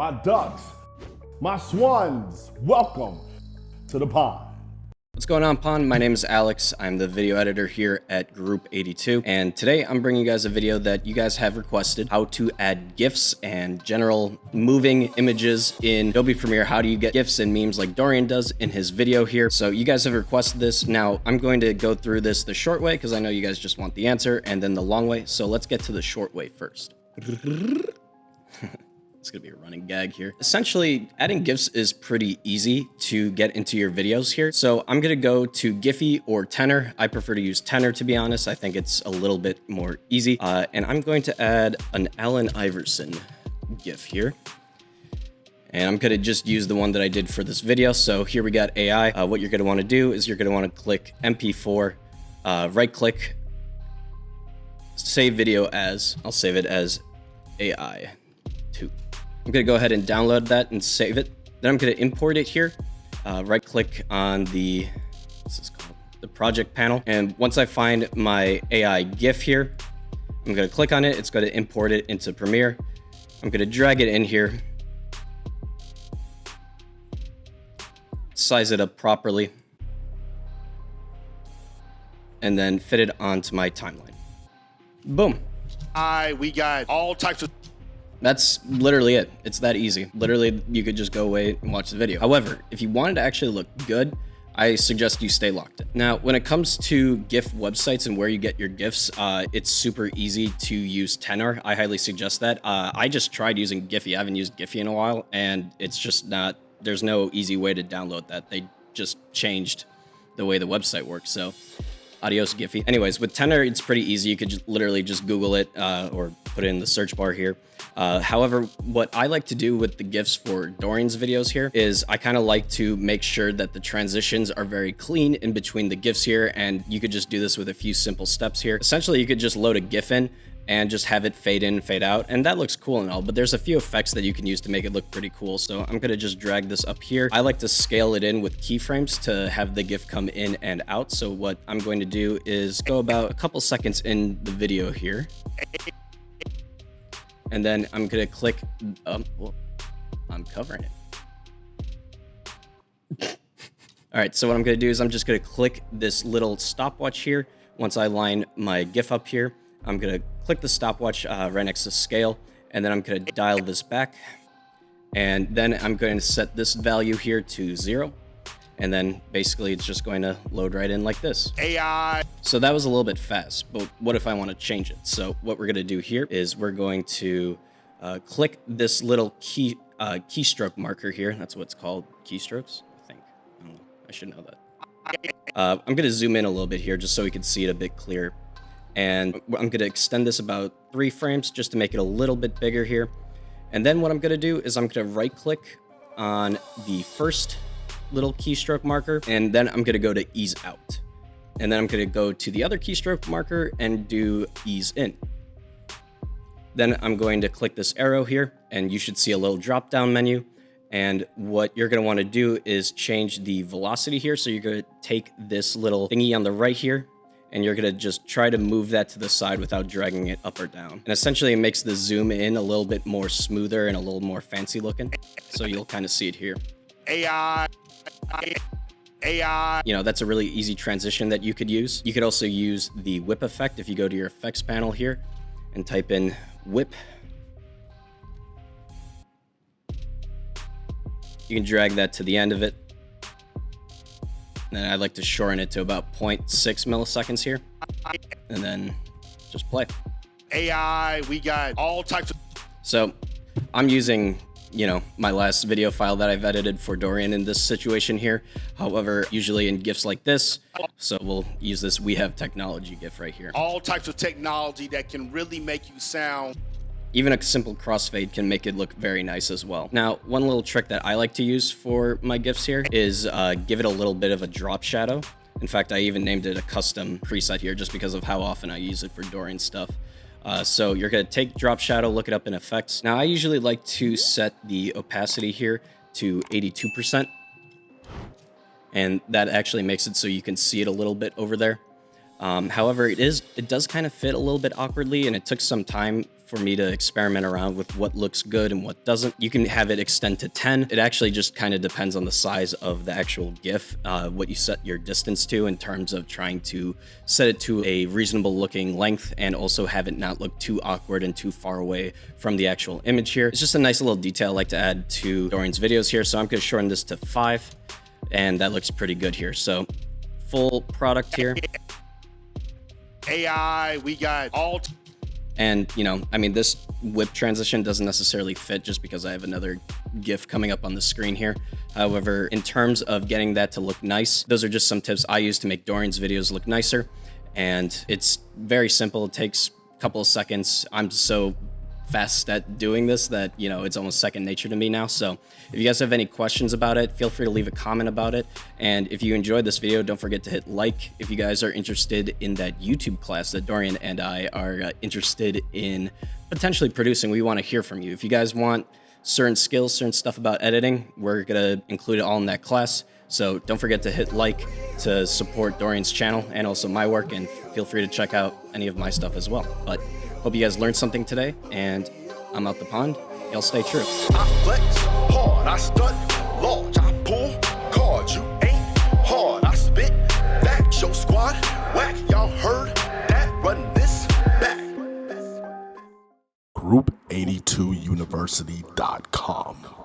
my ducks, my swans, welcome to the pond. What's going on, Pond? My name is Alex. I'm the video editor here at Group 82, and today I'm bringing you guys a video that you guys have requested: how to add GIFs and general moving images in Adobe Premiere. How do you get GIFs and memes like Dorian does in his video here? So you guys have requested this. Now I'm going to go through this the short way because I know you guys just want the answer, and then the long way. So let's get to the short way first. It's gonna be a running gag here. Essentially, adding GIFs is pretty easy to get into your videos here. So I'm gonna go to Giphy or Tenor. I prefer to use Tenor, to be honest. I think it's a little bit more easy. And I'm going to add an Allen Iverson GIF here. And I'm gonna just use the one that I did for this video. So here we got AI. What you're gonna wanna do is you're gonna wanna click MP4, right click, save video as, I'll save it as AI 2. I'm gonna go ahead and download that and save it. Then I'm gonna import it here. Right click on the, what's this called? The project panel. And once I find my AI GIF here, I'm gonna click on it. It's gonna import it into Premiere. I'm gonna drag it in here. Size it up properly. And then fit it onto my timeline. Boom. We got all types of... That's literally it. It's that easy. Literally, you could just go away and watch the video. However, if you wanted to actually look good, I suggest you stay locked in. Now, when it comes to GIF websites and where you get your GIFs, it's super easy to use Tenor. I highly suggest that. I just tried using Giphy. I haven't used Giphy in a while, and it's just not, there's no easy way to download that. They just changed the way the website works, so adios Giphy. Anyways, with Tenor, it's pretty easy. You could just literally just Google it or put it in the search bar here. However, what I like to do with the GIFs for Dorian's videos here is I kind of like to make sure that the transitions are very clean in between the GIFs here, and you could just do this with a few simple steps here. Essentially, you could just load a GIF in and just have it fade in, fade out, and that looks cool and all, but there's a few effects that you can use to make it look pretty cool. So I'm gonna just drag this up here. I like to scale it in with keyframes to have the GIF come in and out. So what I'm going to do is go about a couple seconds in the video here. And then I'm gonna click, well, I'm covering it. All right, so what I'm gonna do is I'm just gonna click this little stopwatch here. Once I line my GIF up here, I'm gonna click the stopwatch right next to scale, and then I'm gonna dial this back. And then I'm going to set this value here to 0. And then basically it's just going to load right in like this. AI. So that was a little bit fast, but what if I want to change it? So what we're going to do here is we're going to click this little keystroke marker here. That's what it's called, keystrokes, I think. I don't know. I should know that. I'm going to zoom in a little bit here just so we can see it a bit clearer. And I'm going to extend this about 3 frames just to make it a little bit bigger here. And then what I'm going to do is I'm going to right click on the first little keystroke marker, and then I'm going to go to ease out. And then I'm going to go to the other keystroke marker and do ease in. Then I'm going to click this arrow here, and you should see a little drop down menu. And what you're going to want to do is change the velocity here. So you're going to take this little thingy on the right here, and you're gonna just try to move that to the side without dragging it up or down. And essentially it makes the zoom in a little bit more smoother and a little more fancy looking. So you'll kind of see it here. AI. You know, that's a really easy transition that you could use. You could also use the whip effect if you go to your effects panel here and type in whip. You can drag that to the end of it. Then I'd like to shorten it to about 0.6 milliseconds here. And then just play. AI, we got all types of... So I'm using, you know, my last video file that I've edited for Dorian in this situation here. However, usually in GIFs like this, so we'll use this We Have Technology GIF right here. All types of technology that can really make you sound... Even a simple crossfade can make it look very nice as well. Now, one little trick that I like to use for my GIFs here is give it a little bit of a drop shadow. In fact, I even named it a custom preset here just because of how often I use it for Dorian stuff. So you're gonna take drop shadow, look it up in effects. Now, I usually like to set the opacity here to 82%. And that actually makes it so you can see it a little bit over there. However, it does kind of fit a little bit awkwardly, and it took some time for me to experiment around with what looks good and what doesn't. You can have it extend to 10. It actually just kind of depends on the size of the actual GIF, what you set your distance to in terms of trying to set it to a reasonable looking length and also have it not look too awkward and too far away from the actual image here. It's just a nice little detail I like to add to Dorian's videos here. So I'm going to shorten this to 5, and that looks pretty good here. So full product here. AI, we got alt. And, you know, I mean, this whip transition doesn't necessarily fit just because I have another GIF coming up on the screen here. However, in terms of getting that to look nice, those are just some tips I use to make Dorian's videos look nicer. And it's very simple. It takes a couple of seconds. I'm so fast at doing this that, you know, it's almost second nature to me now. So if you guys have any questions about it, feel free to leave a comment about it. And if you enjoyed this video, don't forget to hit like. If you guys are interested in that YouTube class that Dorian and I are interested in potentially producing, we want to hear from you. If you guys want certain skills, certain stuff about editing, we're going to include it all in that class. So don't forget to hit like to support Dorian's channel and also my work, and feel free to check out any of my stuff as well. But hope you guys learned something today, and I'm out the pond. Y'all stay true. I flex hard, I stunt large, I pull cards. You ain't hard, I spit back. Your squad whack, y'all heard that? Run this back. Group82university.com.